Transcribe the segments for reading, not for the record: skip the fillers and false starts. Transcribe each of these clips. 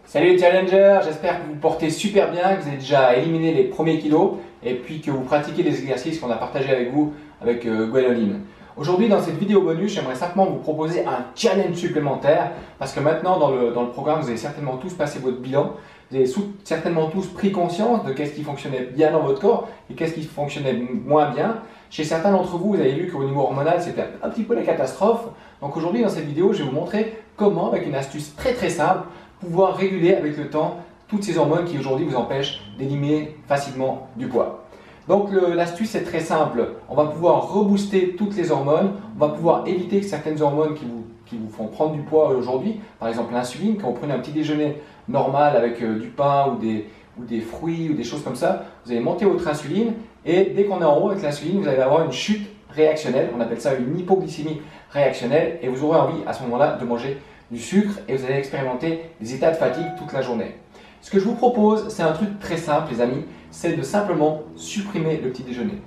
Salut les challengers, j'espère que vous vous portez super bien, que vous avez déjà éliminé les premiers kilos et puis que vous pratiquez les exercices qu'on a partagés avec vous avec Gwénoline. Aujourd'hui dans cette vidéo bonus, j'aimerais simplement vous proposer un challenge supplémentaire parce que maintenant dans le programme, vous avez certainement tous passé votre bilan, vous avez certainement tous pris conscience de qu'est-ce qui fonctionnait bien dans votre corps et qu'est-ce qui fonctionnait moins bien. Chez certains d'entre vous, vous avez vu qu'au niveau hormonal, c'était un petit peu la catastrophe. Donc aujourd'hui dans cette vidéo, je vais vous montrer comment, avec une astuce très simple, pouvoir réguler avec le temps toutes ces hormones qui aujourd'hui vous empêchent d'éliminer facilement du poids. Donc l'astuce est très simple, on va pouvoir rebooster toutes les hormones, on va pouvoir éviter que certaines hormones qui vous font prendre du poids aujourd'hui, par exemple l'insuline, quand vous prenez un petit déjeuner normal avec du pain ou des fruits ou des choses comme ça, vous allez monter votre insuline et dès qu'on est en haut avec l'insuline, vous allez avoir une chute réactionnelle, on appelle ça une hypoglycémie réactionnelle et vous aurez envie à ce moment-là de manger du sucre et vous allez expérimenter des états de fatigue toute la journée. Ce que je vous propose, c'est un truc très simple les amis, c'est de simplement supprimer le petit déjeuner.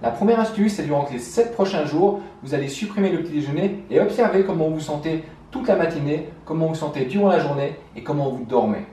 La première astuce, c'est durant les 7 prochains jours, vous allez supprimer le petit déjeuner et observer comment vous vous sentez toute la matinée, comment vous vous sentez durant la journée et comment vous dormez.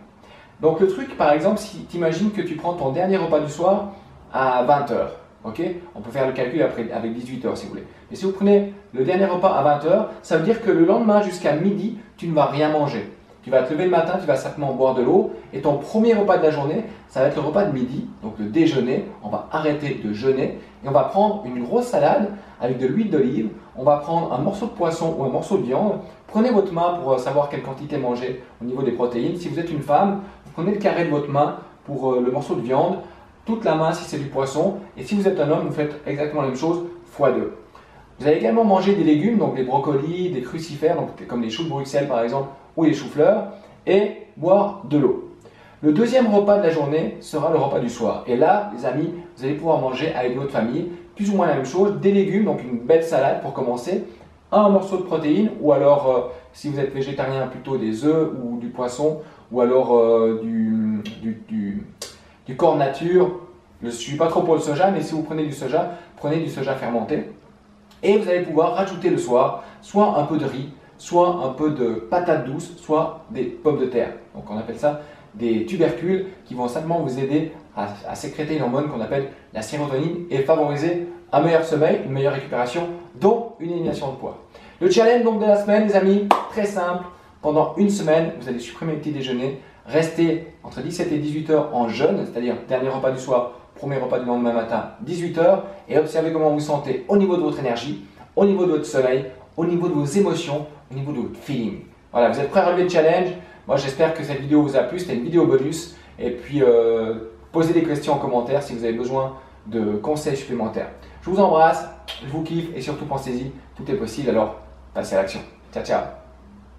Donc le truc, par exemple, si tu imagines que tu prends ton dernier repas du soir à 20 h. Okay, on peut faire le calcul après avec 18 h si vous voulez. Mais si vous prenez le dernier repas à 20 h, ça veut dire que le lendemain jusqu'à midi, tu ne vas rien manger. Tu vas te lever le matin, tu vas simplement boire de l'eau et ton premier repas de la journée, ça va être le repas de midi, donc le déjeuner. On va arrêter de jeûner et on va prendre une grosse salade avec de l'huile d'olive. On va prendre un morceau de poisson ou un morceau de viande. Prenez votre main pour savoir quelle quantité manger au niveau des protéines. Si vous êtes une femme, vous prenez le carré de votre main pour le morceau de viande. Toute la main si c'est du poisson et si vous êtes un homme, vous faites exactement la même chose x2. Vous allez également manger des légumes, donc des brocolis, des crucifères, donc comme les choux de Bruxelles par exemple ou les choux-fleurs et boire de l'eau. Le deuxième repas de la journée sera le repas du soir et là les amis, vous allez pouvoir manger avec votre famille plus ou moins la même chose, des légumes, donc une belle salade pour commencer, un morceau de protéines ou alors si vous êtes végétarien plutôt des œufs ou du poisson ou alors du corps nature. Je ne suis pas trop pour le soja, mais si vous prenez du soja fermenté. Et vous allez pouvoir rajouter le soir soit un peu de riz, soit un peu de patates douces, soit des pommes de terre. Donc on appelle ça des tubercules qui vont simplement vous aider à sécréter une hormone qu'on appelle la sérotonine et favoriser un meilleur sommeil, une meilleure récupération, dont une élimination de poids. Le challenge donc de la semaine, les amis, très simple. Pendant une semaine, vous allez supprimer le petit déjeuner. Restez entre 17 et 18 h en jeûne, c'est-à-dire dernier repas du soir, premier repas du lendemain matin, 18 h, et observez comment vous vous sentez au niveau de votre énergie, au niveau de votre sommeil, au niveau de vos émotions, au niveau de votre feeling. Voilà, vous êtes prêts à relever le challenge? Moi, j'espère que cette vidéo vous a plu. C'était une vidéo bonus. Et puis, posez des questions en commentaire si vous avez besoin de conseils supplémentaires. Je vous embrasse, je vous kiffe et surtout pensez-y, tout est possible, alors passez à l'action. Ciao, ciao!